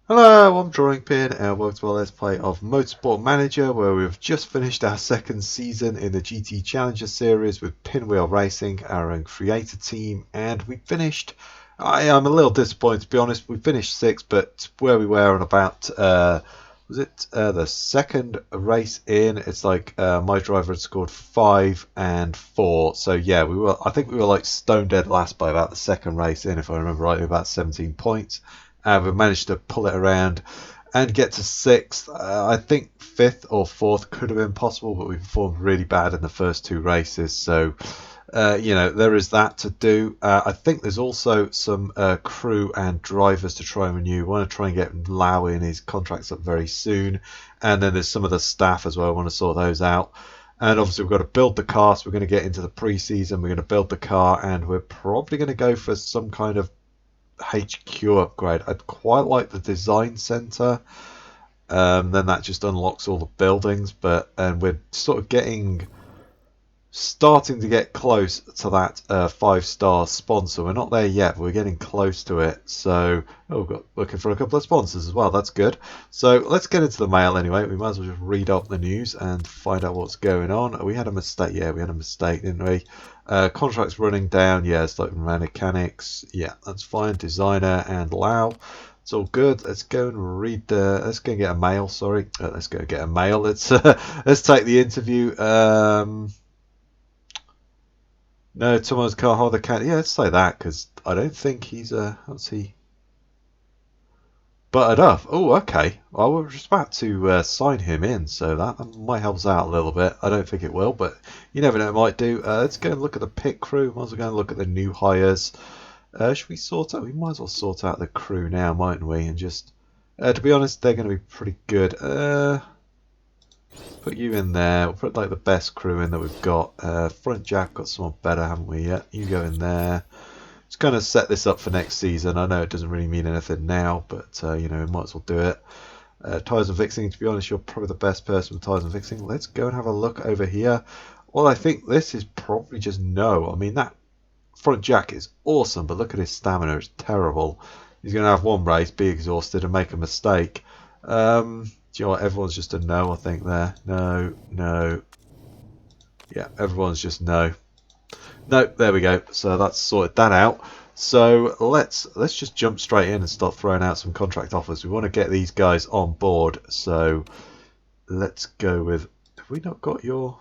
Hello, I'm Drawing Pin and welcome to our Let's Play of Motorsport Manager, where we've just finished our second season in the GT Challenger series with Pinwheel Racing, our own creator team, and we finished. I am a little disappointed, to be honest. We finished sixth, but where we were on about was it the second race in? It's like my driver had scored 5 and 4, so yeah, we were. I think we were like stone dead last by about the second race in, if I remember rightly, about 17 points. We managed to pull it around and get to sixth. I think fifth or fourth could have been possible, but we performed really bad in the first two races. So, there is that to do. I think there's also some crew and drivers to try and renew. We want to try and get Lau in his contracts up very soon. And then there's some of the staff as well. I want to sort those out. And obviously we've got to build the car. So we're going to get into the pre-season. We're going to build the car, and we're probably going to go for some kind of HQ upgrade. I'd quite like the design center. Then that just unlocks all the buildings, and we're sort of starting to get close to that 5-star sponsor. We're not there yet, but we're getting close to it. So, we've got looking for a couple of sponsors as well. That's good. So let's get into the mail anyway. We might as well just read up the news and find out what's going on. We had a mistake. Yeah, we had a mistake, didn't we? Contracts running down. Yeah, it's like mechanics. Yeah, that's fine. Designer and Lau. It's all good. Let's go and read. Let's go and get a mail. Sorry, let's go and get a mail. Let's take the interview. No, Tomo's car holder can't. Yeah, let's say that, because I don't think he's what's he? Buttered up. Oh, okay. Well, we're just about to sign him in, so that might help us out a little bit. I don't think it will, but you never know, it might do. Let's go and look at the pit crew. Might as well go and look at the new hires. Should we sort out? We might as well sort out the crew now, mightn't we? And just, to be honest, they're going to be pretty good. Put you in there. We'll put like the best crew in that we've got. Front jack, got someone better, haven't we yet? You go in there. Just kind of set this up for next season. I know it doesn't really mean anything now, but we might as well do it. Tyres and fixing, to be honest, you're probably the best person with tyres and fixing. Let's go and have a look over here. Well, I think this is probably just no. I mean, that front jack is awesome, but look at his stamina. It's terrible. He's going to have one race, be exhausted, and make a mistake. Do you know what? Everyone's just a no, I think, there. No, no. Yeah, everyone's just no. No, there we go. So that's sorted that out. So let's just jump straight in and start throwing out some contract offers. We want to get these guys on board. So let's go with. Have we not got your?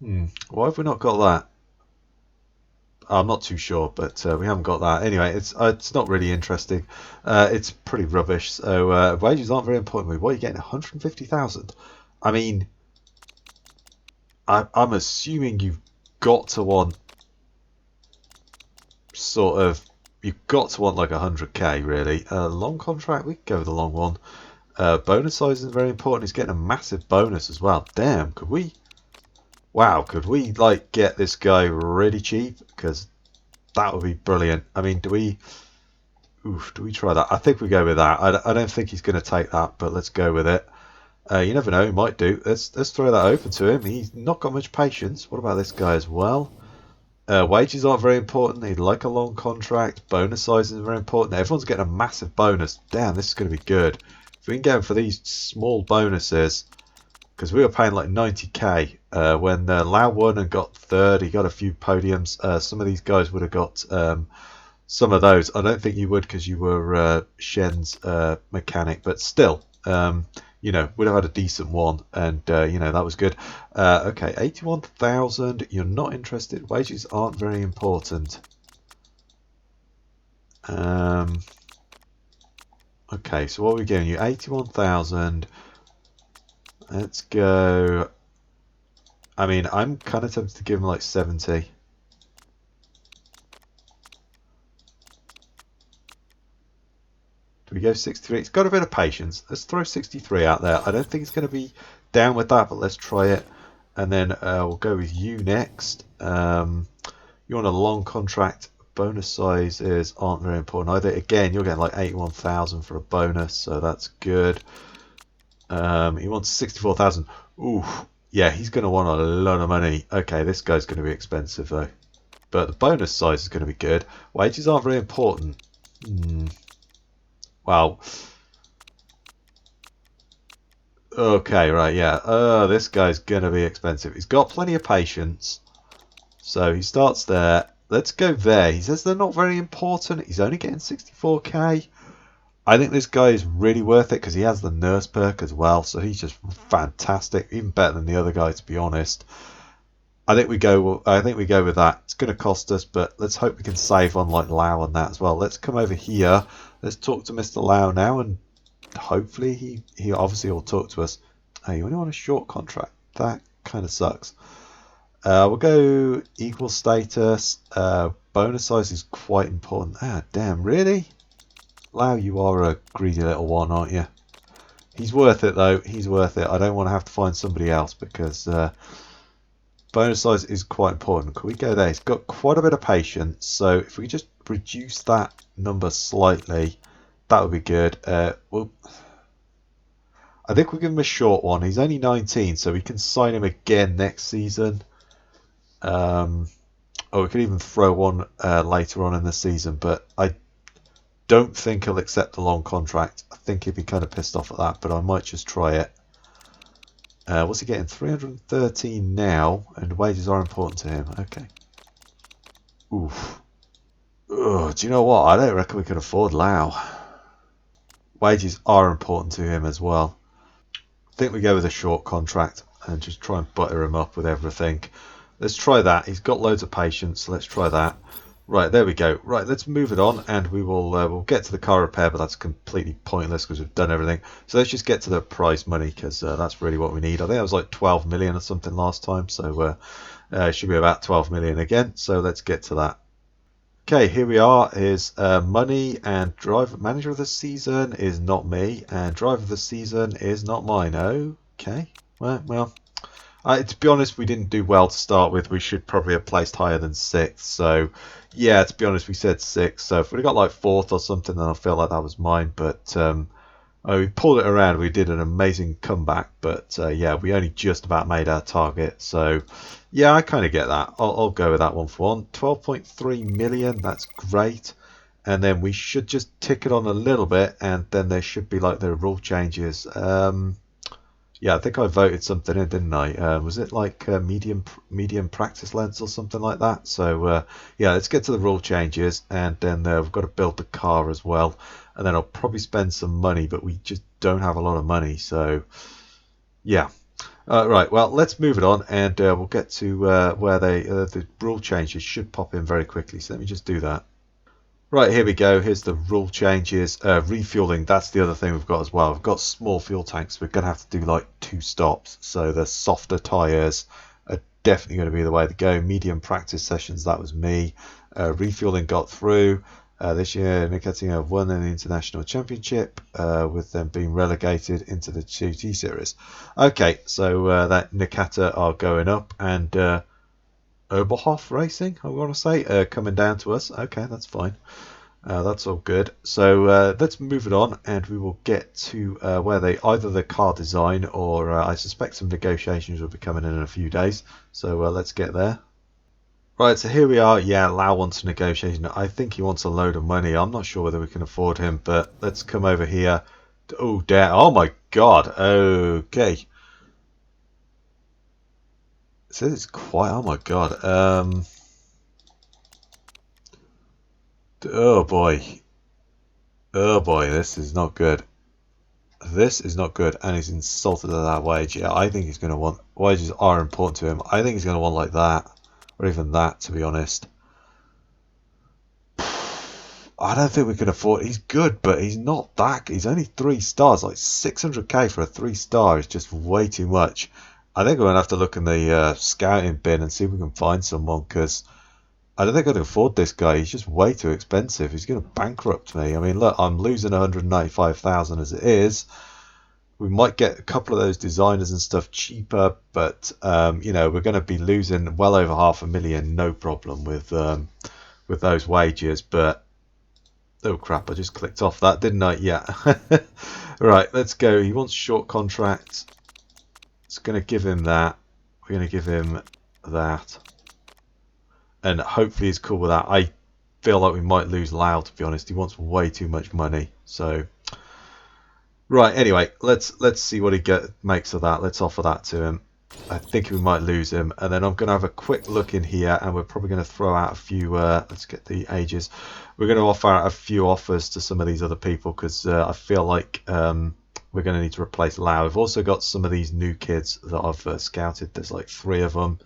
Why have we not got that? I'm not too sure, but we haven't got that. Anyway, it's not really interesting. It's pretty rubbish. So wages aren't very important. What are you getting? 150,000. I mean, I'm assuming you've got to want you've got to want like 100k really. Long contract, we can go with the long one. Bonus size is very important. He's getting a massive bonus as well. Damn, could we like get this guy really cheap? Because that would be brilliant. I mean, do we try that? I think we go with that. I don't think he's going to take that, but let's go with it. You never know, he might do. Let's throw that open to him. He's not got much patience. What about this guy as well? Wages aren't very important. He'd like a long contract. Bonus size is very important. Everyone's getting a massive bonus. Damn, this is going to be good. If we can get him for these small bonuses, because we were paying like 90k when Lau won and got third. He got a few podiums. Some of these guys would have got some of those. I don't think you would, because you were Shen's mechanic, but still. Would have had a decent one, and that was good. Okay, 81,000. You're not interested. Wages aren't very important. Okay, so what are we giving you? 81,000. Let's go. I mean, I'm kind of tempted to give him like 70. Do we go 63? It's got a bit of patience. Let's throw 63 out there. I don't think it's going to be down with that, but let's try it. And then we'll go with you next. You want a long contract. Bonus sizes aren't very important either. Again, you're getting like 81,000 for a bonus, so that's good. He wants 64,000. Ooh, yeah, he's going to want a lot of money. Okay, this guy's going to be expensive though. but the bonus size is going to be good. Wages aren't very important. Well, okay, right, yeah. This guy's going to be expensive. He's got plenty of patience, so he starts there. Let's go there. He says they're not very important. He's only getting 64k. I think this guy is really worth it because he has the nurse perk as well, so he's just fantastic, even better than the other guy, to be honest. I think we go. I think we go with that. It's going to cost us, but let's hope we can save on like Lau on that as well. Let's come over here. Let's talk to Mr. Lau now, and hopefully he obviously will talk to us. Hey, you only want a short contract? That kind of sucks. We'll go equal status. Bonus size is quite important. Ah, damn, really? Lau, you are a greedy little one, aren't you? He's worth it though. He's worth it. I don't want to have to find somebody else because. Bonus size is quite important. Can we go there? He's got quite a bit of patience, so if we just reduce that number slightly, that would be good. Well, I think we'll give him a short one. He's only 19, so we can sign him again next season. Or we could even throw one later on in the season, but I don't think he'll accept the long contract. I think he'd be kind of pissed off at that, but I might just try it. What's he getting? 313 now, and wages are important to him. Okay. Oof. Ugh, do you know what? I don't reckon we can afford Lau. Wages are important to him as well. I think we go with a short contract and just try and butter him up with everything. Let's try that. He's got loads of patience, so let's try that. Right, there we go. Right, let's move it on, and we will we'll get to the car repair, but that's completely pointless because we've done everything. So let's just get to the prize money because that's really what we need. I think that was like 12 million or something last time, so it should be about 12 million again. So let's get to that. Okay, here we are. Is money, and driver manager of the season is not me, and driver of the season is not mine. Okay, well. To be honest, we didn't do well to start with. We should probably have placed higher than 6th. So, yeah, to be honest, we said 6th. So if we'd got like 4th or something, then I feel like that was mine. But we pulled it around. We did an amazing comeback. But, yeah, we only just about made our target. So, yeah, I kind of get that. I'll go with that one for one. 12.3 million. That's great. And then we should just tick it on a little bit. And then there should be like the rule changes. Yeah, I think I voted something in, didn't I? Was it like medium practice lengths or something like that? So, yeah, let's get to the rule changes, and then we've got to build the car as well. And then I'll probably spend some money, but we just don't have a lot of money. So, yeah. Right, well, let's move it on, and we'll get to where the rule changes should pop in very quickly. So let me just do that. Right, here we go. Here's the rule changes. Refueling, that's the other thing we've got as well. We've got small fuel tanks. We're going to have to do like 2 stops. So the softer tyres are definitely going to be the way to go. Medium practice sessions, that was me. Refueling got through. This year, Nvidia have won an international championship with them being relegated into the 2T series. Okay, so that Nakata are going up, and Oberhof Racing, I want to say, coming down to us. Okay, that's fine. That's all good. So let's move it on, and we will get to where they either the car design or I suspect some negotiations will be coming in a few days. So let's get there. Right, so here we are. Yeah, Lau wants a negotiation. I think he wants a load of money. I'm not sure whether we can afford him, but let's come over here. Oh, damn. Oh my God. Okay. So it's quite. Oh my God. Oh boy. Oh boy. This is not good. This is not good. And he's insulted at that wage. Yeah, I think he's going to want. Wages are important to him. I think he's going to want like that, or even that, to be honest. I don't think we can afford. He's good, but he's not that. He's only 3 stars. Like 600k for a 3-star is just way too much. I think we're going to have to look in the scouting bin and see if we can find someone, because I don't think I can afford this guy. He's just way too expensive. He's going to bankrupt me. I mean, look, I'm losing 195,000 as it is. We might get a couple of those designers and stuff cheaper, but you know, we're going to be losing well over 500,000, no problem with those wages. But oh crap, I just clicked off that, didn't I? Yeah. Right, let's go. He wants short contracts. It's going to give him that. We're going to give him that. and hopefully he's cool with that. I feel like we might lose Lau, to be honest. He wants way too much money. So right, anyway, let's see what he makes of that. Let's offer that to him. I think we might lose him, and then I'm going to have a quick look in here, and we're probably going to throw out a few. Let's get the ages. We're going to offer out a few offers to some of these other people because I feel like we're going to need to replace Lau. We've also got some of these new kids that I've scouted. There's like 3 of them,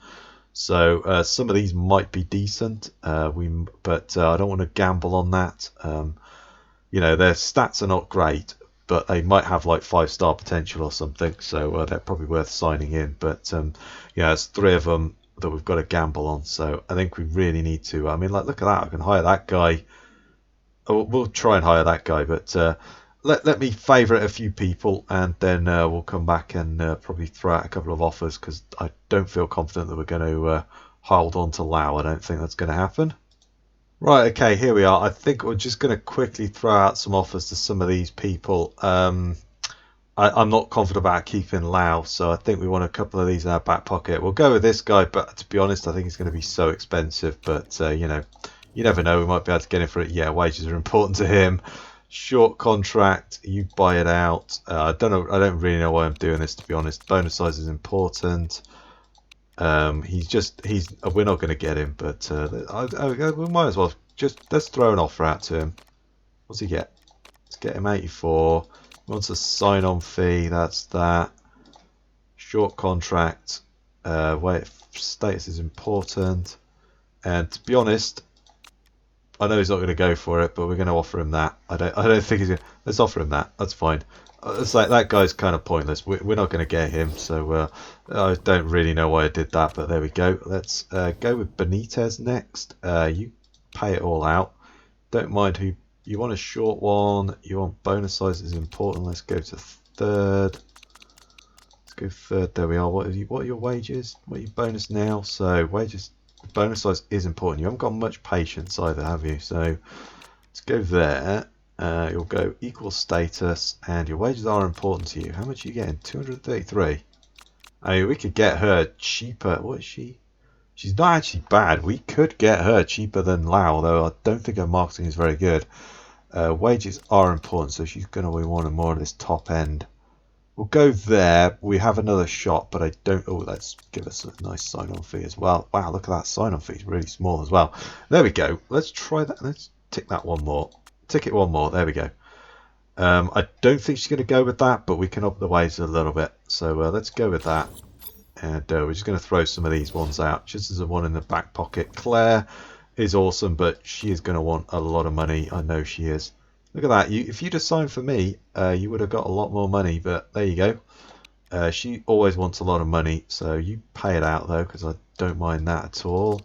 so some of these might be decent. But I don't want to gamble on that. You know, their stats are not great, but they might have like 5-star potential or something, so they're probably worth signing in. But yeah, it's 3 of them that we've got to gamble on, so I think we really need to. I mean, like, look at that, I can hire that guy. Oh, we'll try and hire that guy, but let me favourite a few people, and then we'll come back and probably throw out a couple of offers, because I don't feel confident that we're going to hold on to Lau. I don't think that's going to happen. Right, okay, here we are. I think we're just going to quickly throw out some offers to some of these people. I'm not confident about keeping Lau, so I think we want a couple of these in our back pocket. We'll go with this guy, but to be honest, I think he's going to be so expensive. But, you know, you never know. We might be able to get him for it. Yeah, wages are important to him. Short contract, you buy it out. I don't know. I don't really know why I'm doing this, to be honest. Bonus size is important. We're not going to get him, but we might as well let's throw an offer out to him. What's he get? Let's get him 84. He wants a sign-on fee. That's that. Short contract. Status is important. And to be honest, I know he's not going to go for it, but we're going to offer him that. I don't think he's going to. Let's offer him that. That's fine. It's like that guy's kind of pointless. We're not going to get him, so I don't really know why I did that, but there we go. Let's go with Benitez next. You pay it all out. Don't mind who you want. A short one. You want bonus size is important. Let's go to 3rd. Let's go 3rd. There we are. What are your wages? What are your bonus now? So wages, bonus size is important. You haven't got much patience either, have you? So let's go there. You'll go equal status, and your wages are important to you. How much are you getting? 233. I mean, we could get her cheaper. What is she? She's not actually bad. We could get her cheaper than Lau, though I don't think her marketing is very good. Wages are important, so she's going to be wanting more of this top end. We'll go there. We have another shot, but I don't. Oh, let's give us a nice sign-on fee as well. Wow, look at that sign-on fee. It's really small as well. There we go. Let's try that. Let's tick that one more. Tick it one more. There we go. I don't think she's going to go with that, but we can up the wages a little bit. So let's go with that. And we're just going to throw some of these ones out, just as a one in the back pocket. Claire is awesome, but she is going to want a lot of money. I know she is. Look at that. If you'd have signed for me, you would have got a lot more money, but there you go. She always wants a lot of money, so you pay it out, though, because I don't mind that at all.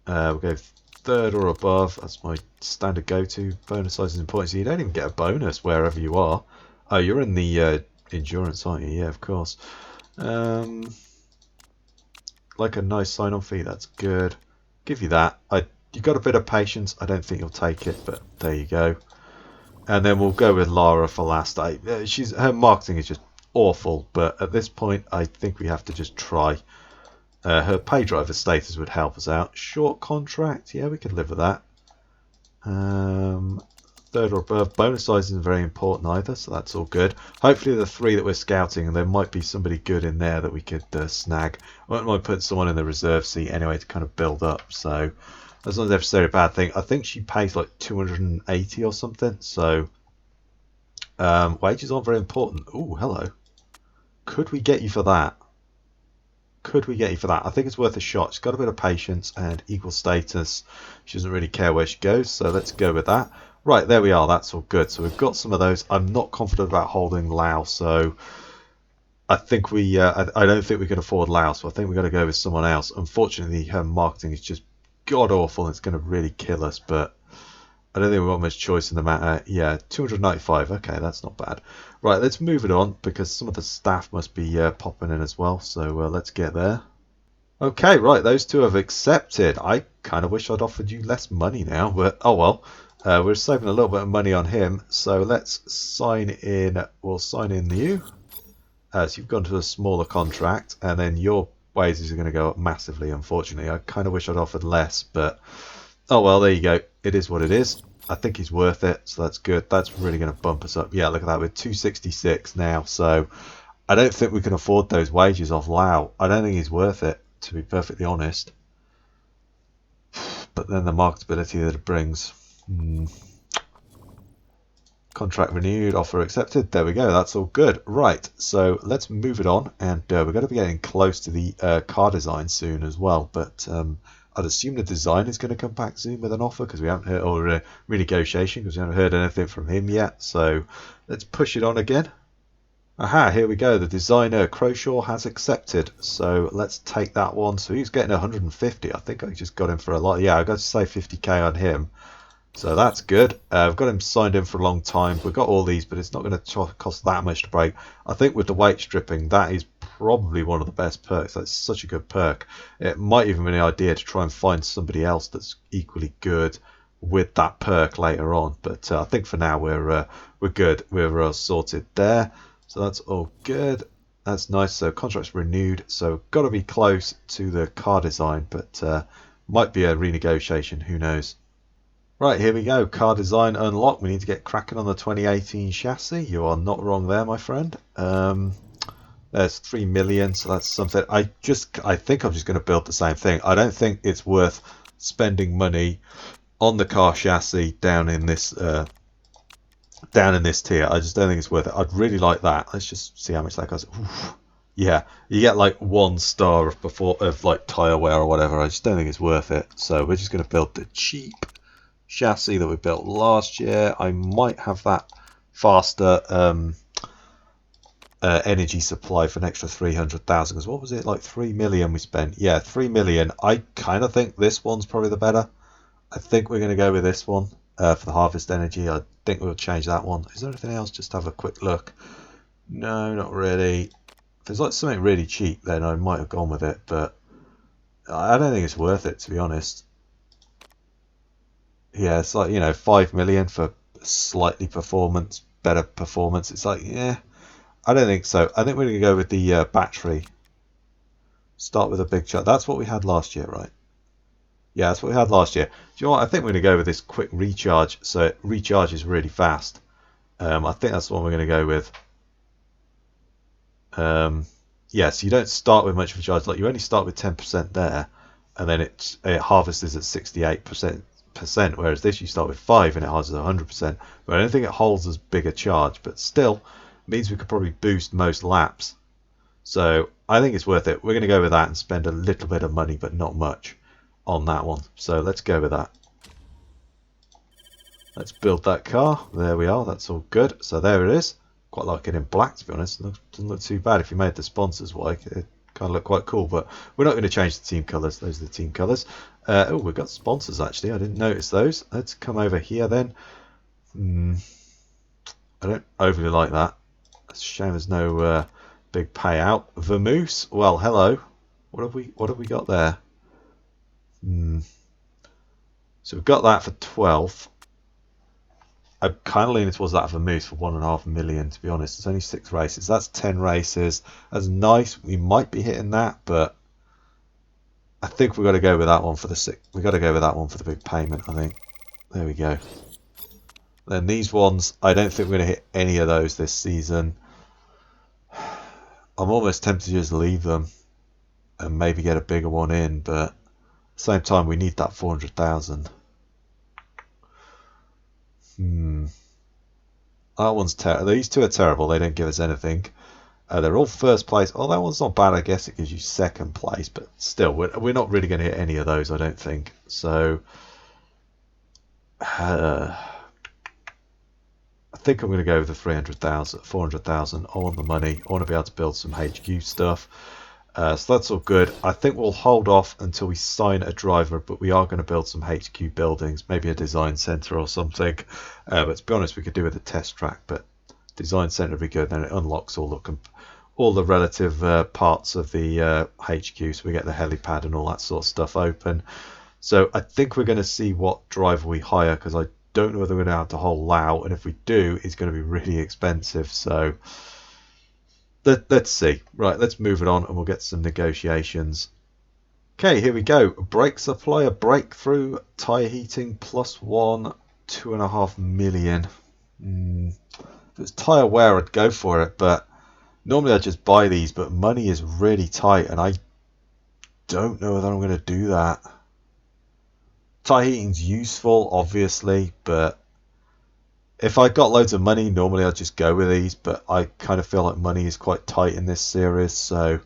We'll go 3rd or above. That's my standard go-to. Bonus size is important, so you don't even get a bonus wherever you are. Oh, you're in the endurance, aren't you? Yeah, of course. Like a nice sign-on fee. That's good. Give you that. You got a bit of patience. I don't think you'll take it, but there you go. And then we'll go with Lara for last. Her marketing is just awful, but at this point, I think we have to just try. Her pay driver status would help us out. Short contract, yeah, we could live with that. 3rd or above. Bonus size isn't very important either, so that's all good. Hopefully the 3 that we're scouting, and there might be somebody good in there that we could snag. I might put someone in the reserve seat anyway to kind of build up, so that's not necessarily a bad thing. I think she pays like 280 or something, so wages aren't very important. Oh, hello. Could we get you for that? Could we get you for that? I think it's worth a shot. She's got a bit of patience and equal status. She doesn't really care where she goes, so let's go with that. Right, there we are. That's all good. So we've got some of those. I'm not confident about holding Lau, so I think I don't think we can afford Lau, so I think we've got to go with someone else. Unfortunately, her marketing is just god-awful, and it's going to really kill us, but I don't think we've got much choice in the matter. Yeah, 295. Okay, that's not bad. Right, let's move it on, because some of the staff must be popping in as well, so let's get there. Okay, right, those 2 have accepted. I kind of wish I'd offered you less money now, but oh well. We're saving a little bit of money on him, so let's sign in. We'll sign in you. So you've gone to a smaller contract, and then you're wages are going to go up massively, unfortunately. I kind of wish I'd offered less, but oh well, there you go. It is what it is. I think he's worth it, so that's good. That's really going to bump us up. Yeah, look at that. We're 266 now, so I don't think we can afford those wages off Lau. I don't think he's worth it, to be perfectly honest. But then the marketability that it brings. Contract renewed, offer accepted. There we go. That's all good. Right, so let's move it on, and we're going to be getting close to the car design soon as well. But I'd assume the design is going to come back soon with an offer, because we haven't heard, or a renegotiation, because we haven't heard anything from him yet. So let's push it on again. Aha, here we go. The designer Croshaw has accepted. So let's take that one. So he's getting 150. I think I just got him for a lot. Yeah, I got to say 50k on him. So that's good. I've got him signed in for a long time. We've got all these, but it's not going to cost that much to break. I think with the weight stripping, that is probably one of the best perks. That's such a good perk. It might even be an idea to try and find somebody else that's equally good with that perk later on. But I think for now we're good. We're sorted there. So that's all good. That's nice. So contract's renewed. So got to be close to the car design, but might be a renegotiation. Who knows? Right, here we go. Car design unlocked. We need to get cracking on the 2018 chassis. You are not wrong there, my friend. There's 3 million, so that's something. I think I'm just going to build the same thing. I don't think it's worth spending money on the car chassis down in this tier. I just don't think it's worth it. I'd really like that. Let's just see how much that costs. Oof. Yeah, you get like 1 star of like tire wear or whatever. I just don't think it's worth it. So we're just going to build the cheap chassis that we built last year. I might have that faster energy supply for an extra 300,000, because what was it, like 3 million we spent? Yeah, 3 million. I kind of think this one's probably the better. I think we're going to go with this one for the harvest energy. I think we'll change that one. Is there anything else? Just have a quick look. No, not really. If there's like something really cheap, then I might have gone with it, but I don't think it's worth it, to be honest. Yeah, it's like, 5 million for slightly better performance. It's like, yeah, I don't think so. I think we're going to go with the battery. Start with a big charge. That's what we had last year, right? Yeah, that's what we had last year. Do you know what? I think we're going to go with this quick recharge. So it recharges really fast. I think that's the one we're going to go with. Yeah, so you don't start with much of a charge. Like, you only start with 10% there, and then it harvests at 68%. Whereas this, you start with 5 and it harvests 100%. But I don't think it holds as big a charge, but still means we could probably boost most laps. So I think it's worth it. We're going to go with that and spend a little bit of money, but not much on that one. So let's go with that. Let's build that car. There we are. That's all good. So there it is. Quite like it in black, to be honest. It doesn't look too bad. If you made the sponsors white, it kind of look quite cool. But we're not going to change the team colours. Those are the team colours. Oh, we've got sponsors, actually. I didn't notice those. Let's come over here then. I don't overly like that. It's a shame there's no big payout. Vermoose. Well, hello. What have we got there? So we've got that for 12. I'm kind of leaning towards that Vermoose for 1.5 million, to be honest. It's only 6 races. That's 10 races. That's nice. We might be hitting that, but I think we've got to go with that one for the we've got to go with that one for the big payment, I think. There we go. Then these ones, I don't think we're going to hit any of those this season. I'm almost tempted to just leave them and maybe get a bigger one in, but at the same time, we need that 400,000. That one's terrible. These two are terrible. They don't give us anything. They're all first place. Oh, that one's not bad. I guess it gives you second place, but still, we're not really going to hit any of those, I don't think. So, I think I'm going to go with the 300,000, 400,000. I want the money. I want to be able to build some HQ stuff. So that's all good. I think we'll hold off until we sign a driver, but we are going to build some HQ buildings, maybe a design center or something. But to be honest, we could do with a test track, but design center would be good. Then it unlocks all the relative parts of the HQ, so we get the helipad and all that sort of stuff open. So I think we're going to see what driver we hire, because I don't know whether we're going to have the whole Lao, and if we do, it's going to be really expensive. So let's see. Right, let's move it on and we'll get some negotiations. Okay, here we go. Brake supplier breakthrough, tyre heating +1, 2.5 million. If it was tyre wear, I'd go for it, but normally I just buy these, but money is really tight and I don't know whether I'm going to do that. Tyre heating's useful, obviously, but if I got loads of money, normally I'd just go with these, but I kind of feel like money is quite tight in this series, so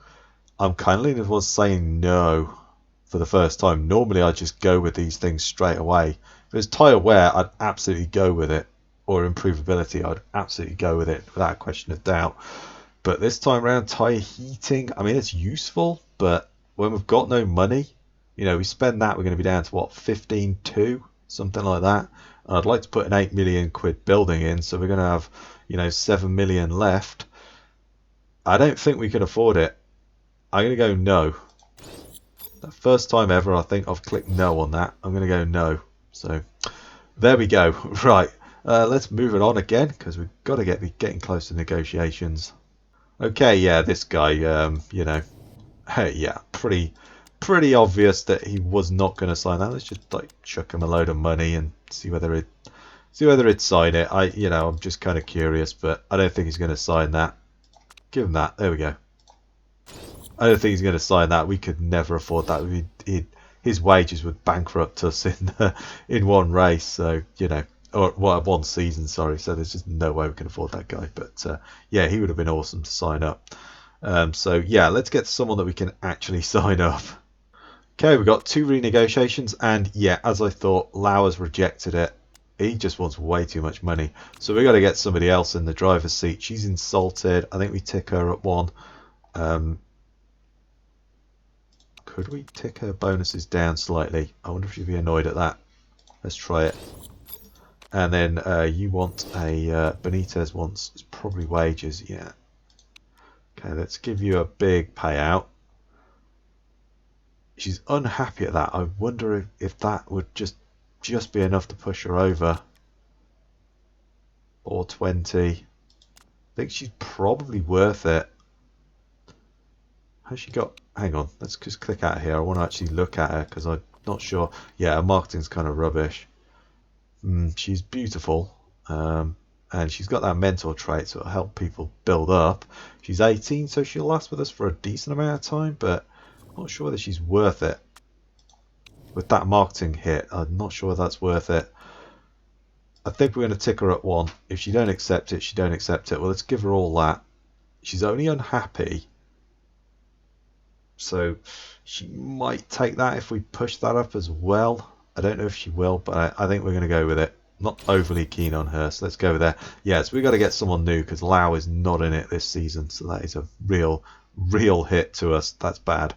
I'm kind of leaning towards saying no for the first time. Normally I just go with these things straight away. If it was tyre wear, I'd absolutely go with it, or improvability, I'd absolutely go with it without a question of doubt. But this time around, tyre heating, I mean, it's useful, but when we've got no money, you know, we spend that, we're going to be down to what, 15.2, something like that. And I'd like to put an 8 million quid building in, so we're going to have, you know, 7 million left. I don't think we can afford it. I'm going to go no. The first time ever I think I've clicked no on that. I'm going to go no. So there we go. Right, let's move it on again, because we've got to be getting close to negotiations. Okay, yeah, this guy, you know, hey, yeah, pretty obvious that he was not going to sign that. Let's just like chuck him a load of money and see whether he'd sign it. You know, I'm just kind of curious, but I don't think he's going to sign that. Give him that. There we go. I don't think he's going to sign that. We could never afford that. His wages would bankrupt us in one race. So, you know, or well, one season. Sorry. So there's just no way we can afford that guy. But yeah, he would have been awesome to sign up. So yeah, let's get someone that we can actually sign up. Okay, we've got 2 renegotiations, and yeah, as I thought, Lauer's rejected it. He just wants way too much money. So we've got to get somebody else in the driver's seat. She's insulted. I think we tick her at 1. Could we tick her bonuses down slightly? I wonder if she'd be annoyed at that. Let's try it. And then you want a... Benitez wants probably wages, yeah. Okay, let's give you a big payout. She's unhappy at that. I wonder if that would just be enough to push her over. Or 20. I think she's probably worth it. Has she got... Hang on, let's just click out of here. I want to actually look at her because I'm not sure. Yeah, her marketing's kind of rubbish. She's beautiful. And she's got that mentor trait, so it'll help people build up. She's 18, so she'll last with us for a decent amount of time, but I'm not sure whether she's worth it. With that marketing hit, I'm not sure that's worth it. I think we're going to tick her at 1. If she don't accept it, she don't accept it. Well, let's give her all that. She's only unhappy, so she might take that if we push that up as well. I don't know if she will, but I think we're going to go with it. Not overly keen on her, so let's go with there. Yes, we've got to get someone new because Lau is not in it this season, so that is a real hit to us. That's bad.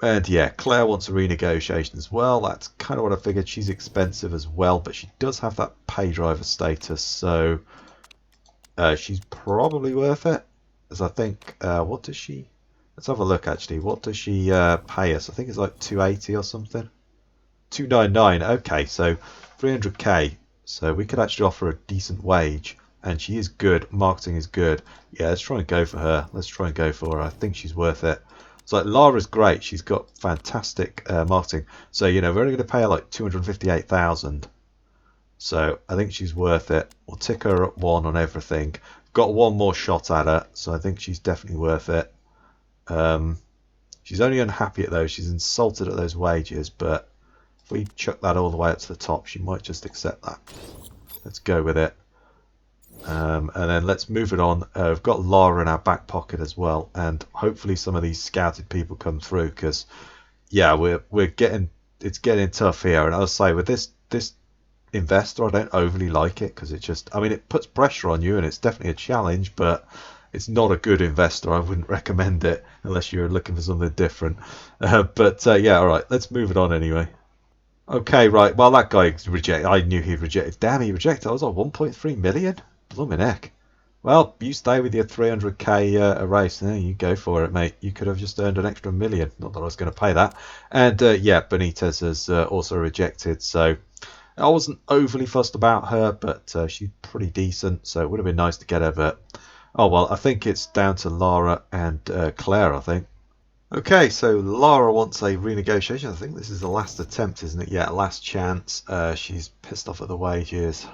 And yeah, Claire wants a renegotiation as well. That's kind of what I figured. She's expensive as well, but she does have that pay driver status, so she's probably worth it. As I think, what does she... Let's have a look actually. What does she pay us? I think it's like 280 or something. 299. Okay, so 300k. So we could actually offer a decent wage, and she is good. Marketing is good. Yeah, let's try and go for her. Let's try and go for her. I think she's worth it. So like, Lara's great. She's got fantastic marketing. So you know, we're only going to pay her like 258,000. So I think she's worth it. We'll tick her at 1 on everything. Got one more shot at her, so I think she's definitely worth it. She's only unhappy at those. She's insulted at those wages, but if we chuck that all the way up to the top, she might just accept that. Let's go with it. And then let's move it on. We've got Lara in our back pocket as well, and hopefully some of these scouted people come through, because yeah, it's getting tough here. And I'll say with this investor, I don't overly like it because it just, I mean, it puts pressure on you, and it's definitely a challenge, but it's not a good investor. I wouldn't recommend it unless you're looking for something different. But yeah, all right, let's move it on anyway. Okay, right. Well, that guy rejected. I knew he'd rejected. Damn, he rejected. I was like 1.3 million. Blooming heck. Well, you stay with your 300k a race. There you go for it, mate. You could have just earned an extra million. Not that I was going to pay that. And yeah, Benitez has also rejected. So I wasn't overly fussed about her, but she's pretty decent. So it would have been nice to get her, but Oh well, I think it's down to Lara and Claire, I think. Okay, so Lara wants a renegotiation. I think this is the last attempt, isn't it? Yeah, last chance. She's pissed off at the wages.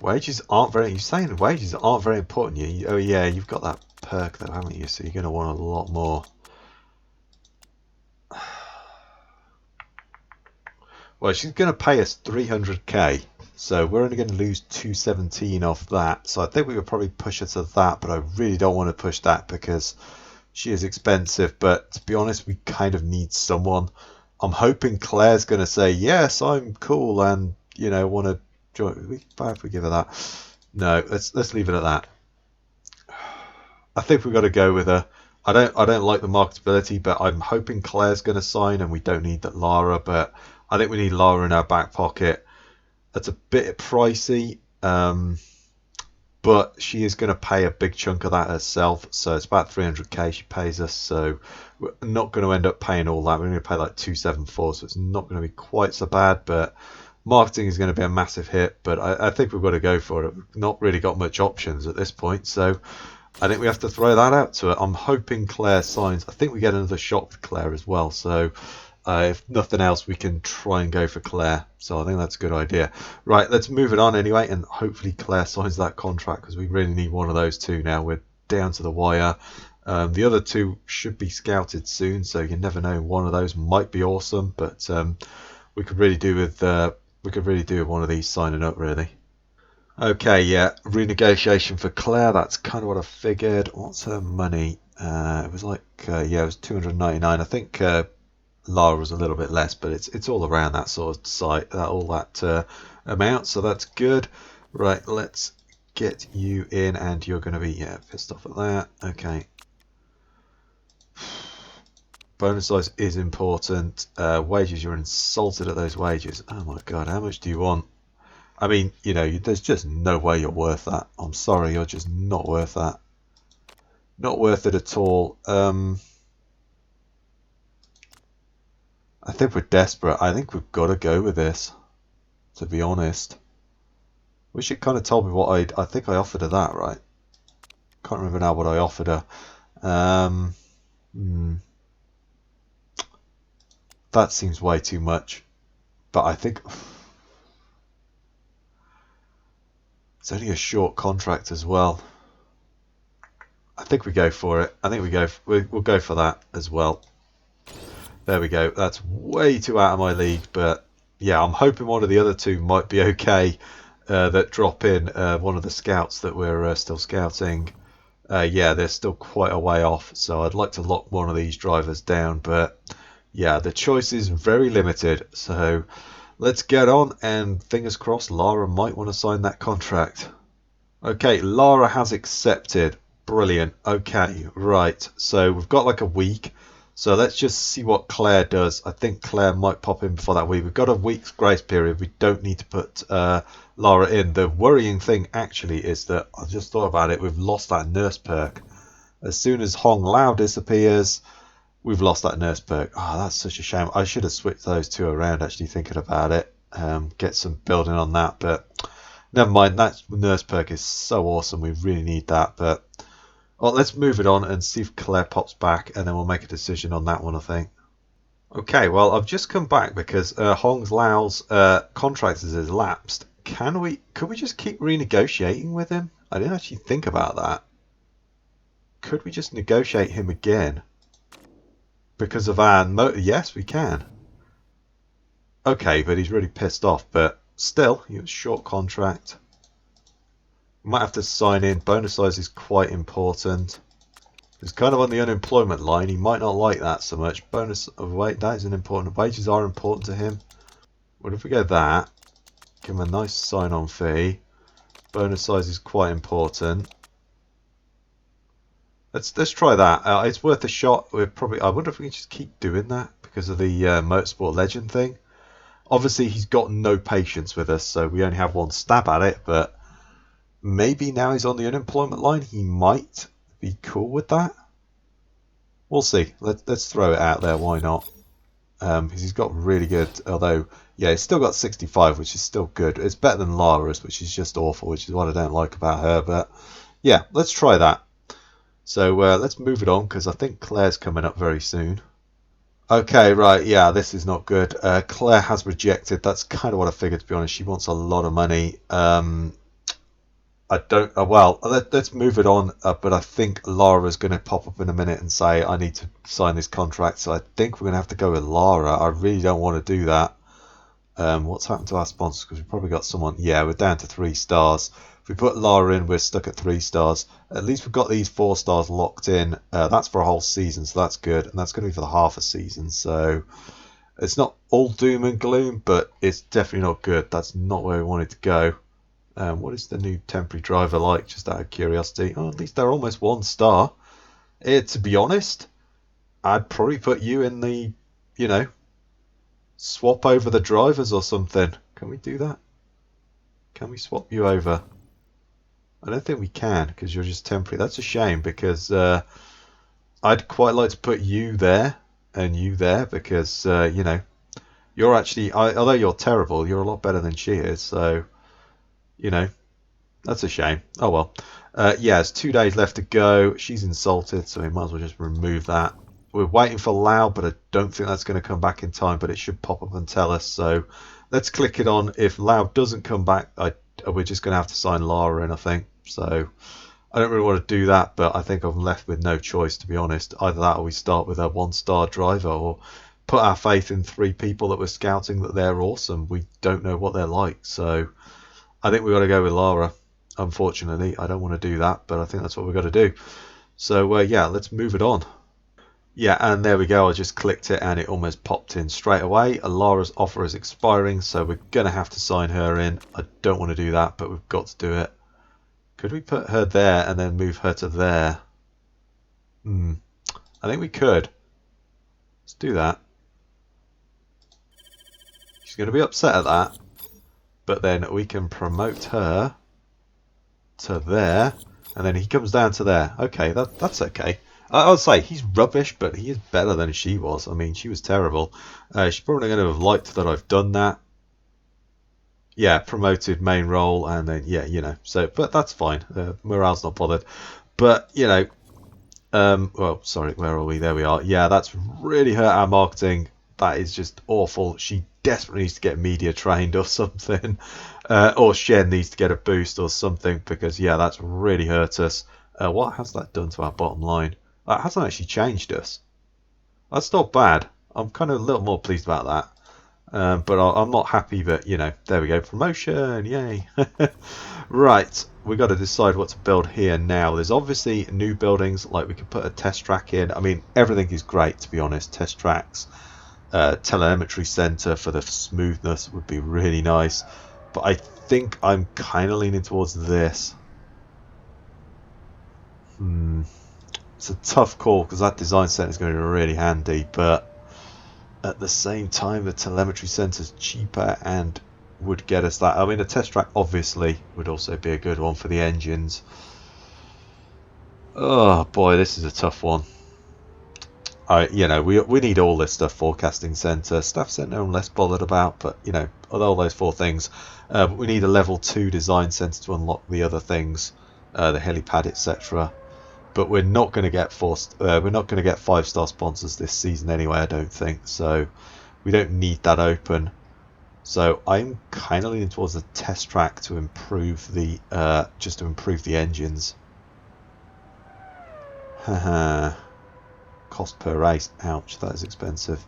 Wages aren't very. You're saying wages aren't very important. Oh yeah, you've got that perk though, haven't you? So you're going to want a lot more. Well, she's going to pay us 300k, so we're only going to lose 217 off that. So I think we would probably push her to that, but I really don't want to push that because she is expensive. But to be honest, we kind of need someone. I'm hoping Claire's going to say yes, I'm cool, and want to join. If we give her that, no, let's leave it at that. I think we've got to go with her. I don't like the marketability, but I'm hoping Claire's going to sign, and we don't need that Lara. But I think we need Lara in our back pocket. That's a bit pricey, but she is going to pay a big chunk of that herself. So it's about 300k she pays us. So we're not going to end up paying all that. We're going to pay like 274, so it's not going to be quite so bad. But marketing is going to be a massive hit. But I think we've got to go for it. We've not really got much options at this point, so I think we have to throw that out to her. I'm hoping Claire signs. I think we get another shot with Claire as well. So if nothing else, we can try and go for Claire. So I think that's a good idea. Right, let's move it on anyway, and hopefully Claire signs that contract because we really need one of those two now. We're down to the wire. The other two should be scouted soon, so you never know. One of those might be awesome, but we could really do with one of these signing up really. Okay, yeah, renegotiation for Claire. That's kind of what I figured. What's her money? It was like it was 299. I think Lara was a little bit less, but it's all around that sort of site, all that amount. So that's good. Right, let's get you in, and you're going to be pissed off at that. Okay. Bonus size is important. Wages, you're insulted at those wages. Oh my god, how much do you want? I mean, there's just no way you're worth that. I'm sorry, you're just not worth that. Not worth it at all. I think we're desperate. I think we've got to go with this, to be honest. Wish it kind of told me what I think I offered her that, right? Can't remember now what I offered her. That seems way too much. But I think it's only a short contract as well. I think we go for it. I think we'll go for that as well. There we go. That's way too out of my league, but yeah, I'm hoping one of the other two might be okay. That drop in one of the scouts that we're still scouting. Yeah, they're still quite a way off, so I'd like to lock one of these drivers down, but yeah, the choice is very limited. So let's get on, and fingers crossed Lara might want to sign that contract. Okay, Lara has accepted. Brilliant. Okay, right. So we've got like a week. So let's just see what Claire does. I think Claire might pop in before that week. We've got a week's grace period. We don't need to put Lara in. The worrying thing actually is that I just thought about it. We've lost that nurse perk. As soon as Hong Lao disappears, we've lost that nurse perk. Oh, that's such a shame. I should have switched those two around actually thinking about it. Get some building on that. But never mind. That nurse perk is so awesome. We really need that. But well, let's move it on and see if Claire pops back, and then we'll make a decision on that one, I think. Okay, well, I've just come back because Hong Lao's contract has elapsed. Could we just keep renegotiating with him? I didn't actually think about that. Could we just negotiate him again? Because of our yes, we can. Okay, but he's really pissed off, but still, he was short contract. Might have to sign in. Bonus size is quite important. He's kind of on the unemployment line. He might not like that so much. Bonus of weight, that is an important. Wages are important to him. What if we get that? Give him a nice sign-on fee. Bonus size is quite important. Let's try that. It's worth a shot. I wonder if we can just keep doing that because of the Motorsport Legend thing. Obviously, he's got no patience with us, so we only have one stab at it, but maybe now he's on the unemployment line, he might be cool with that. We'll see. Let's throw it out there. Why not? because he's got really good, although, yeah, he's still got 65, which is still good. It's better than Lara's, which is just awful, which is what I don't like about her. But, yeah, let's try that. So let's move it on, because I think Claire's coming up very soon. Okay, right, yeah, this is not good. Claire has rejected. That's kind of what I figured, to be honest. She wants a lot of money. I don't. Well, let's move it on. But I think Lara's going to pop up in a minute and say, I need to sign this contract. So I think we're going to have to go with Lara. I really don't want to do that. What's happened to our sponsors? Because we've probably got someone. Yeah, we're down to 3 stars. If we put Lara in, we're stuck at 3 stars. At least we've got these 4 stars locked in. That's for a whole season, so that's good. And that's going to be for the half a season. So it's not all doom and gloom, but it's definitely not good. That's not where we wanted to go. What is the new temporary driver like, just out of curiosity? Oh, at least they're almost 1 star. To be honest, I'd probably put you in the, swap over the drivers or something. Can we do that? Can we swap you over? I don't think we can, because you're just temporary. That's a shame, because I'd quite like to put you there and you there, because, you're actually, although you're terrible, you're a lot better than she is, so... that's a shame. Oh well. Yeah, it's 2 days left to go. She's insulted, so we might as well just remove that. We're waiting for Lau, but I don't think that's going to come back in time, but it should pop up and tell us. So let's click it on. If Lau doesn't come back, we're just going to have to sign Lara in, I think. So I don't really want to do that, but I think I'm left with no choice, to be honest. Either that or we start with a 1-star driver, or put our faith in 3 people that we're scouting that they're awesome. We don't know what they're like, so... I think we've got to go with Lara, unfortunately. I don't want to do that, but I think that's what we've got to do. So, yeah, let's move it on. Yeah, and there we go. I just clicked it and it almost popped in straight away. Lara's offer is expiring, so we're going to have to sign her in. I don't want to do that, but we've got to do it. Could we put her there and then move her to there? I think we could. Let's do that. She's going to be upset at that. But then we can promote her to there, and then he comes down to there. Okay, that's okay. I would say he's rubbish, but he is better than she was. I mean, she was terrible. She's probably going to have liked that I've done that. Yeah, promoted main role, and then, yeah, so, but that's fine. Morale's not bothered. But, well, sorry, where are we? There we are. Yeah, that's really hurt our marketing. That is just awful. She desperately needs to get media trained or something, or Shen needs to get a boost or something, because yeah, that's really hurt us. What has that done to our bottom line? That hasn't actually changed us. That's not bad. I'm kind of a little more pleased about that, but I'm not happy. But there we go, promotion, yay! Right, we got to decide what to build here now. There's obviously new buildings, like we could put a test track in. I mean, everything is great, to be honest. Test tracks. Telemetry center for the smoothness would be really nice, but I think I'm kind of leaning towards this. It's a tough call, because that design center is going to be really handy, but at the same time the telemetry center is cheaper and would get us that. I mean, a test track obviously would also be a good one for the engines. Oh boy, this is a tough one. We need all this stuff. Forecasting center, staff center, I'm less bothered about, but all those 4 things. But we need a level 2 design center to unlock the other things, the helipad, etc. But we're not going to get we're not going to get 5-star sponsors this season anyway, I don't think. So we don't need that open. So I'm kind of leaning towards the test track to improve the just to improve the engines. Haha. Cost per race, ouch, that is expensive.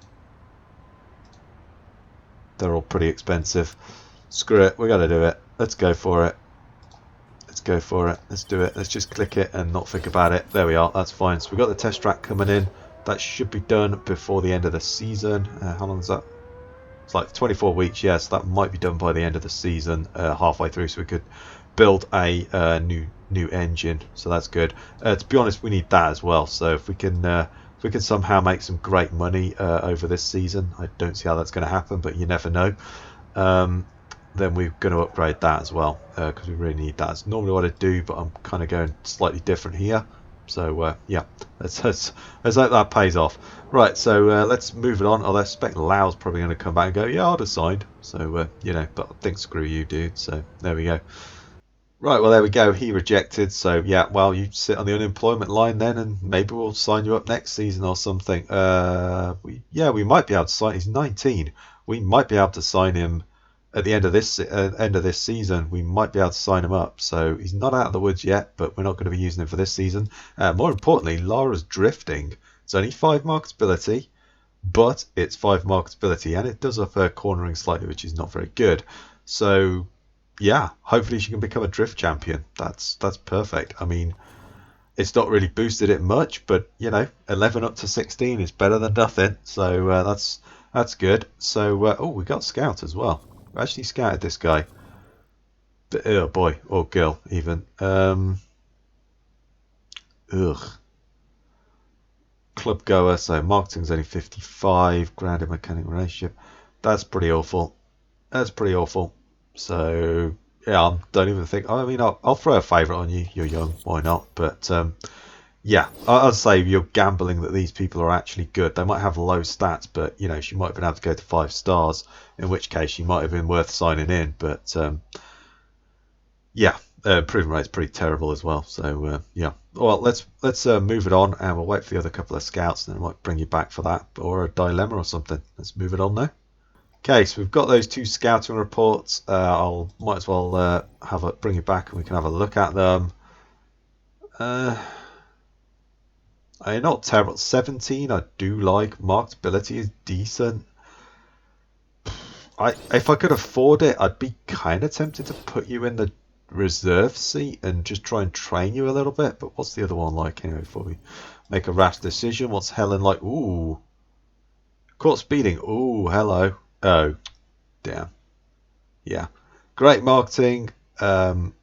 They're all pretty expensive. Screw it, we gotta do it. Let's go for it. Let's go for it. Let's do it. Let's just click it and not think about it. There we are, that's fine. So we've got the test track coming in. That should be done before the end of the season. How long is that? It's like 24 weeks, yes. That might be done by the end of the season, halfway through, so we could build a new engine. So that's good. To be honest, we need that as well. So if we can somehow make some great money over this season, I don't see how that's going to happen, but you never know. Then we're going to upgrade that as well, because we really need that. It's normally what I do, but I'm kind of going slightly different here. So yeah, let's hope that pays off. Right, so let's move it on. I expect Lau's probably going to come back and go, yeah, I'd have signed. So you know, but I think screw you, dude. So there we go. Right, well there we go. He rejected. So yeah, well you sit on the unemployment line then, and maybe we'll sign you up next season or something. We might be able to sign. He's 19. We might be able to sign him at the end of this season. We might be able to sign him up. So he's not out of the woods yet, but we're not going to be using him for this season. More importantly, Lara's drifting. It's only 5 marketability, but it's 5 marketability, and it does up her cornering slightly, which is not very good. So yeah, hopefully she can become a drift champion. That's perfect. I mean, it's not really boosted it much, but you know, 11 up to 16 is better than nothing. So that's good. So oh, we got scout as well. We actually scouted this guy. But, oh boy, or girl even. Club goer. So marketing's only 55. Grounded mechanic relationship. That's pretty awful. That's pretty awful. So yeah, I don't even think. I mean, I'll throw a favourite on you. You're young, why not? But yeah, I'd say you're gambling that these people are actually good. They might have low stats, but you know, she might have been able to go to 5 stars. In which case, she might have been worth signing in. But yeah, improvement rate's pretty terrible as well. So yeah, well, let's move it on, and we'll wait for the other couple of scouts, and then I might bring you back for that or a dilemma or something. Let's move it on now. Okay, so we've got those 2 scouting reports. Might as well bring it back and we can have a look at them. I'm not terrible. 17, I do like. Marketability is decent. If I could afford it, I'd be kind of tempted to put you in the reserve seat and just try and train you a little bit. But what's the other one like anyway before we make a rash decision? What's Helen like? Ooh, caught speeding. Ooh, hello. Oh, damn. Yeah. Great marketing. Improvement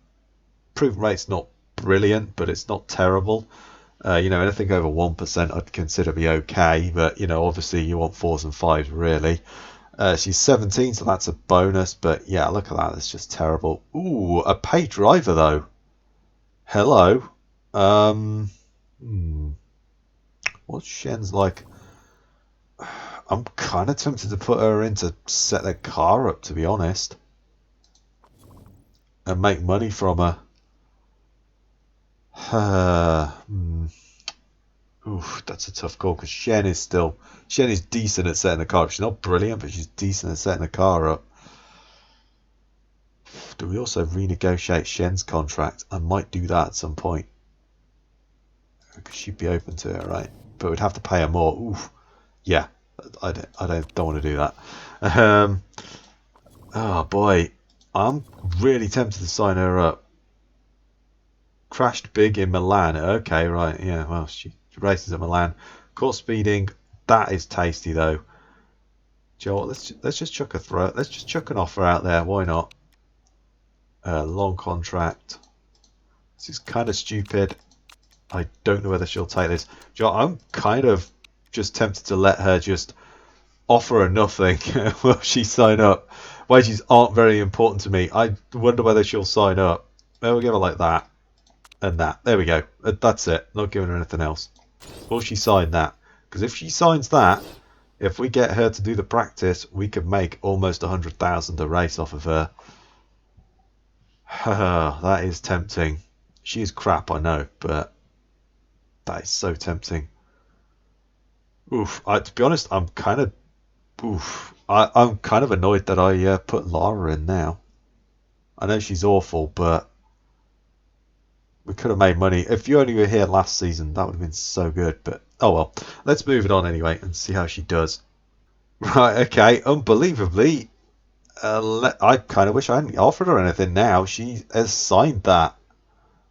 rate's not brilliant, but it's not terrible. You know, anything over 1% I'd consider be okay, but, you know, obviously you want 4s and 5s, really. She's 17, so that's a bonus, but yeah, look at that. It's just terrible. Ooh, a paid driver, though. Hello. What's Shen's like? I'm kind of tempted to put her in to set their car up, to be honest, and make money from her. Oof, that's a tough call because Shen is decent at setting the car up. She's not brilliant, but she's decent at setting the car up. Do we also renegotiate Shen's contract? I might do that at some point because she'd be open to it, right? But we'd have to pay her more. Oof, yeah. I don't want to do that. Oh boy, I'm really tempted to sign her up. Crashed big in Milan. Okay, right, yeah. Well, she races at Milan. Caught speeding. That is tasty though. Do you know what? Let's just chuck a throw. Let's just chuck an offer out there. Why not? Long contract. This is kind of stupid. I don't know whether she'll take this. Do you know what? I'm kind of just tempted to let her just offer her nothing while she sign up. Wages aren't very important to me. I wonder whether she'll sign up. We'll give her like that and that. There we go. That's it. Not giving her anything else. Will she sign that? Because if she signs that, if we get her to do the practice, we could make almost 100,000 a race off of her. That is tempting. She is crap, I know, but that is so tempting. Oof. To be honest, I'm kind of annoyed that I put Lara in now. I know she's awful, but we could have made money. If you only were here last season, that would have been so good. But oh well. Let's move it on anyway and see how she does. Right, okay. Unbelievably, I kind of wish I hadn't offered her anything now. She has signed that.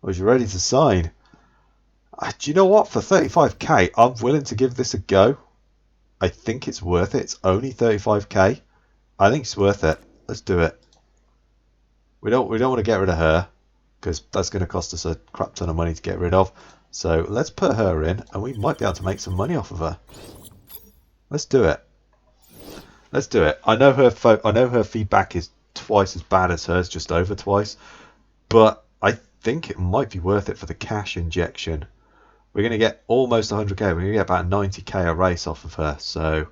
Was ready to sign. Do you know what? For 35k, I'm willing to give this a go. I think it's worth it. It's only 35k. I think it's worth it. Let's do it. We don't want to get rid of her because that's going to cost us a crap ton of money to get rid of. So let's put her in, and we might be able to make some money off of her. Let's do it. Let's do it. I know her feedback is twice as bad as hers, just over twice, but I think it might be worth it for the cash injection. we're going to get almost 100k. We're going to get about 90k a race off of her. So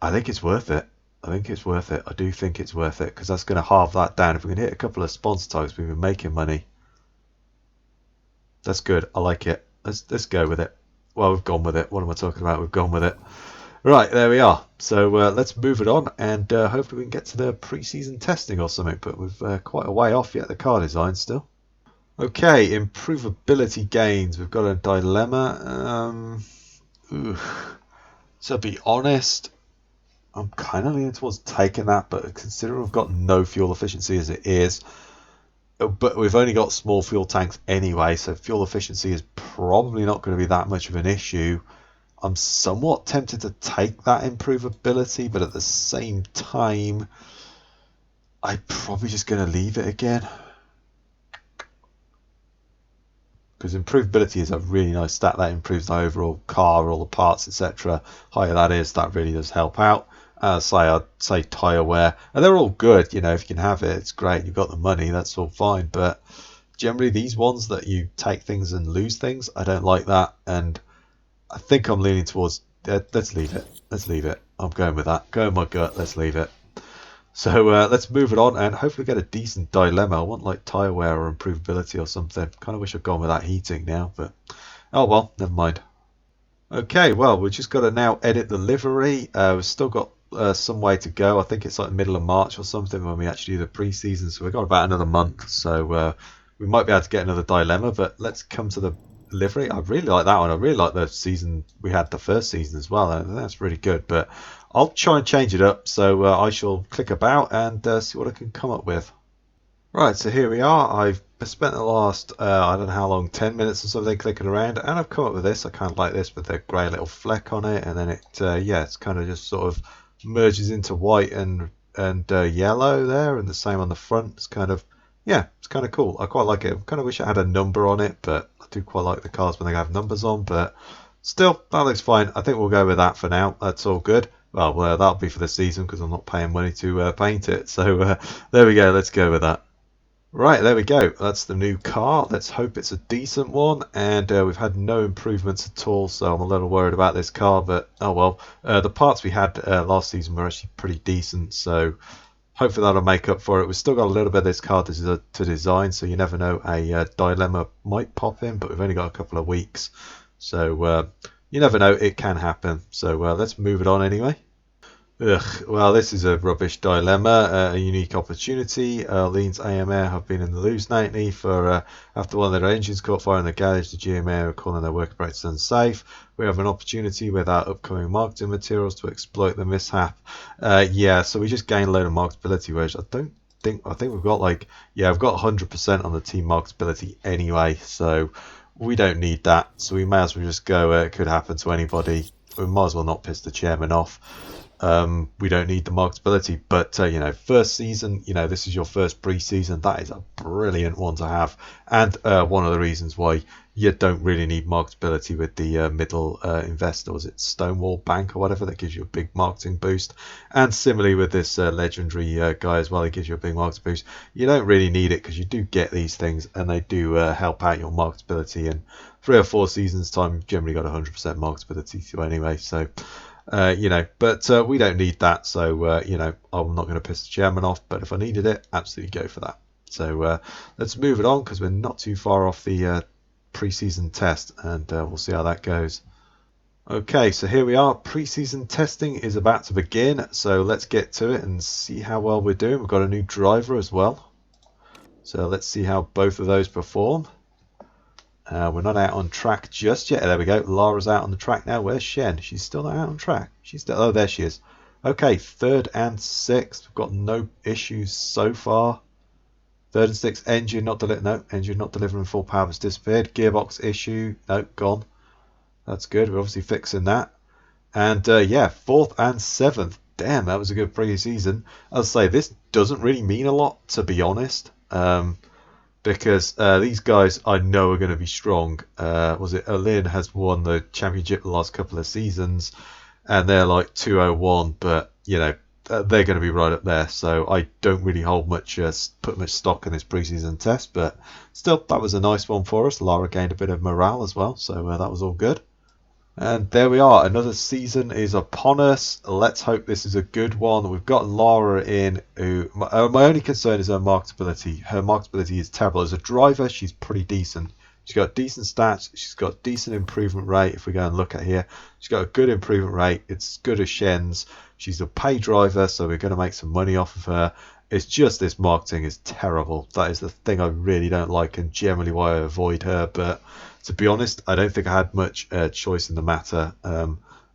I think it's worth it. I think it's worth it. I do think it's worth it because that's going to halve that down. If we can hit a couple of sponsor tags, we've been making money. That's good. I like it. Let's go with it. Well, we've gone with it. What am I talking about? We've gone with it. Right, there we are. So let's move it on, and hopefully we can get to the pre-season testing or something. But we've quite a way off yet. The car design still. Okay, improvability gains. We've got a dilemma. To be honest, I'm kind of leaning towards taking that, but considering we've got no fuel efficiency as it is, but we've only got small fuel tanks anyway, so fuel efficiency is probably not going to be that much of an issue. I'm somewhat tempted to take that improvability, but at the same time, I'm probably just going to leave it again. Because improvability is a really nice stat that improves the overall car, all the parts, etc. Higher that is, that really does help out. I'd say tyre wear, and they're all good. You know, if you can have it, it's great. You've got the money, that's all fine. But generally, these ones that you take things and lose things, I don't like that. And I think I'm leaning towards let's leave it. Let's leave it. I'm going with that. Go with my gut. Let's leave it. So let's move it on and hopefully get a decent dilemma. I want like tyre wear or improvability or something. Kind of wish I'd gone with that heating now, but oh well, never mind. Okay, well, we've just got to now edit the livery. We've still got some way to go. I think it's like the middle of March or something when we actually do the pre-season, so we've got about another month. So we might be able to get another dilemma, but let's come to the livery. I really like that one. I really like the season we had the first season as well. That's really good, but I'll try and change it up. So I shall click about and see what I can come up with. Right, so here we are. I've spent the last, I don't know how long, 10 minutes or something clicking around, and I've come up with this. I kind of like this with the grey little fleck on it, and then it, yeah, it's kind of just sort of merges into white and yellow there, and the same on the front. It's kind of, yeah, it's kind of cool. I quite like it. I kind of wish I had a number on it, but I do quite like the cars when they have numbers on, but still, that looks fine. I think we'll go with that for now. That's all good. Well, that'll be for the season because I'm not paying money to paint it. So there we go. Let's go with that. Right, there we go. That's the new car. Let's hope it's a decent one. And we've had no improvements at all, so I'm a little worried about this car. But oh well, the parts we had last season were actually pretty decent, so hopefully that'll make up for it. We've still got a little bit of this car to design, so you never know, a dilemma might pop in, but we've only got a couple of weeks, so you never know, it can happen. So let's move it on anyway. Well, this is a rubbish dilemma, a unique opportunity. Lean's AMR have been in the news lately for after one of their engines caught fire in the garage. The GMA are calling their work practice unsafe. We have an opportunity with our upcoming marketing materials to exploit the mishap. Yeah, so we just gained a load of marketability, which I think we've got like, yeah, I've got 100% on the team marketability anyway, so we don't need that. So we may as well just go, it could happen to anybody. We might as well not piss the chairman off. We don't need the marketability, but you know, first season, you know, this is your first pre-season. That is a brilliant one to have, and one of the reasons why you don't really need marketability with the middle investor. Was it Stonewall Bank or whatever that gives you a big marketing boost? And similarly with this legendary guy as well, he gives you a big marketing boost. You don't really need it because you do get these things, and they do help out your marketability. And 3 or 4 seasons time, you've generally got 100% marketability to anyway. So. You know, but we don't need that, so you know, I'm not going to piss the chairman off, but if I needed it, absolutely go for that. So let's move it on because we're not too far off the pre-season test, and we'll see how that goes. Okay, so here we are. Pre-season testing is about to begin, so let's get to it and see how well we're doing. We've got a new driver as well, so let's see how both of those perform. We're not out on track just yet. There we go. Lara's out on the track now. Where's Shen? She's still not out on track. She's still. Oh, there she is. Okay, 3rd and 6th. We've got no issues so far. 3rd and 6th. Engine not delivering full power has disappeared. Gearbox issue. No, gone. That's good. We're obviously fixing that. And yeah, 4th and 7th. Damn, that was a good pre-season. I'll say this doesn't really mean a lot, to be honest. Because these guys I know are going to be strong. Was it Olin has won the championship the last couple of seasons, and they're like 201. But you know, they're going to be right up there. So I don't really hold much, put much stock in this preseason test, but still, that was a nice one for us. Lara gained a bit of morale as well, so that was all good. And there we are. Another season is upon us. Let's hope this is a good one. We've got Lara in. Who my only concern is her marketability. Her marketability is terrible. As a driver, she's pretty decent. She's got decent stats. She's got decent improvement rate. If we go and look at here, she's got a good improvement rate. It's good as Shen's. She's a pay driver, so we're going to make some money off of her. It's just this marketing is terrible. That is the thing I really don't like, and generally why I avoid her. But to be honest, I don't think I had much choice in the matter.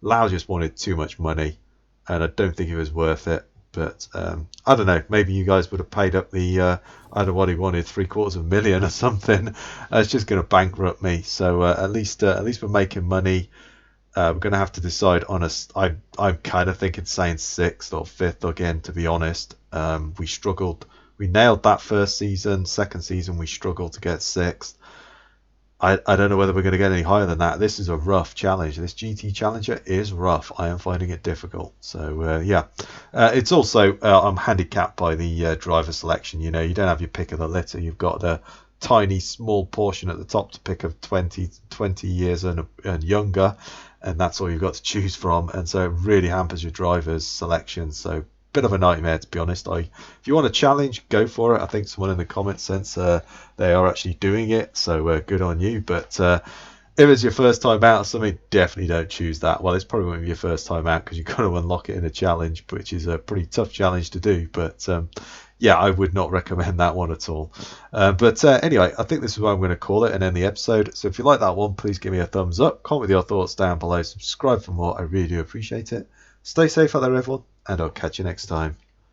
Lau just wanted too much money, and I don't think it was worth it. But I don't know. Maybe you guys would have paid up the I don't know what he wanted, $750,000 or something. It's just going to bankrupt me. So at least we're making money. We're going to have to decide on I'm kind of thinking saying 6th or 5th again, to be honest. We struggled. We nailed that first season. Second season, we struggled to get 6th. I don't know whether we're going to get any higher than that. This is a rough challenge. This GT Challenger is rough. I am finding it difficult. So, yeah. It's also, I'm handicapped by the driver selection. You know, you don't have your pick of the litter. You've got a tiny, small portion at the top to pick of 20 years and younger. And that's all you've got to choose from. And so it really hampers your driver's selection. So bit of a nightmare, to be honest. If you want a challenge, go for it. I think someone in the comments since they are actually doing it, so good on you. But if it's your first time out or something, definitely don't choose that. Well, it's probably won't be your first time out because you've got to unlock it in a challenge, which is a pretty tough challenge to do. But yeah, I would not recommend that one at all. But anyway, I think this is what I'm going to call it and end the episode. So if you like that one, please give me a thumbs up, comment with your thoughts down below, subscribe for more. I really do appreciate it. Stay safe out there, everyone, and I'll catch you next time.